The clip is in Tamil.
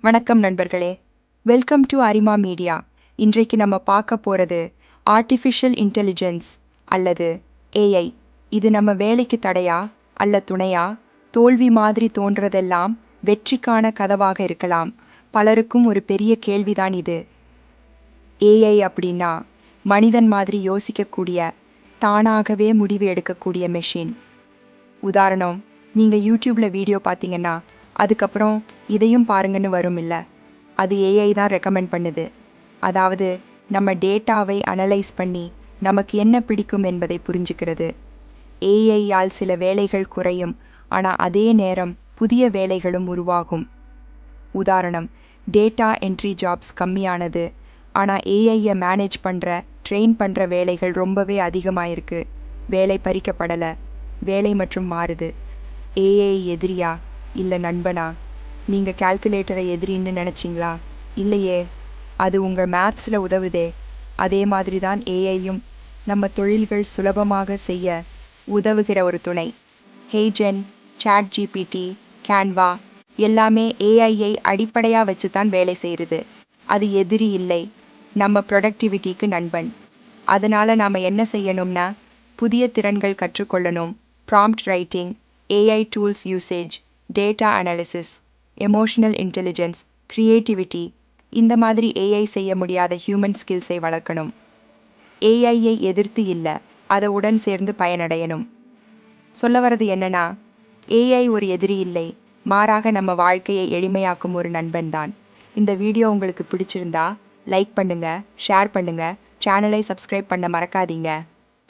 வணக்கம் நண்பர்களே. Welcome to Arima media. இன்றைக்கு நம்ம பார்க்க போகிறது ஆர்டிஃபிஷியல் இன்டெலிஜென்ஸ் அல்லது ஏஐ. இது நம்ம வேலைக்கு தடையா அல்ல துணையா? தோல்வி மாதிரி தோன்றதெல்லாம் வெற்றிக்கான கதவாக இருக்கலாம். பலருக்கும் ஒரு பெரிய கேள்விதான் இது. ஏஐ அப்படின்னா மனிதன் மாதிரி யோசிக்கக்கூடிய, தானாகவே முடிவு எடுக்கக்கூடிய மெஷின். உதாரணம், நீங்கள் யூடியூப்பில் வீடியோ பார்த்தீங்கன்னா அதுக்கப்புறம் இதையும் பாருங்கன்னு வரும் இல்லை, அது ஏஐ தான் ரெக்கமெண்ட் பண்ணுது. அதாவது நம்ம டேட்டாவை அனலைஸ் பண்ணி நமக்கு என்ன பிடிக்கும் என்பதை புரிஞ்சுக்கிறது. ஏஐயால் சில வேலைகள் குறையும், ஆனால் அதே நேரம் புதிய வேலைகளும் உருவாகும். உதாரணம், டேட்டா என்ட்ரி ஜாப்ஸ் கம்மியானது, ஆனால் ஏஐயை மேனேஜ் பண்ணுற ட்ரெயின் பண்ணுற வேலைகள் ரொம்பவே அதிகமாக இருக்குது. வேலை பறிக்கப்படலை, வேலை மற்றும் மாறுது. ஏஐ எதிரியா இல்லை நண்பனா? நீங்கள் கால்குலேட்டரை எதிரின்னு நினச்சிங்களா? இல்லையே, அது உங்கள் மேத்ஸில் உதவுதே. அதே மாதிரி தான் ஏஐயும் நம்ம தொழில்கள் சுலபமாக செய்ய உதவுகிற ஒரு துணை. ஹேஜென், சாட் ஜிபிடி, கேன்வா எல்லாமே ஏஐயை அடிப்படையாக வச்சு தான் வேலை செய்கிறது. அது எதிரி இல்லை, நம்ம ப்ரொடக்டிவிட்டிக்கு நண்பன். அதனால் நாம் என்ன செய்யணும்னா, புதிய திறன்கள் கற்றுக்கொள்ளணும். Prompt writing, AI tools usage, data analysis, emotional intelligence, creativity, இந்த மாதிரி ஏஐ செய்ய முடியாத ஹியூமன் ஸ்கில்ஸை வளர்க்கணும். ஏஐயை எதிர்த்து இல்லை, அதை உடன் சேர்ந்து பயனடையணும். சொல்ல வர்றது என்னன்னா, ஏஐ ஒரு எதிரி இல்லை, மாறாக நம்ம வாழ்க்கையை எளிமையாக்கும் ஒரு நண்பன் தான். இந்த வீடியோ உங்களுக்கு பிடிச்சிருந்தா லைக் பண்ணுங்க, ஷேர் பண்ணுங்க, சேனலை சப்ஸ்கிரைப் பண்ண மறக்காதீங்க.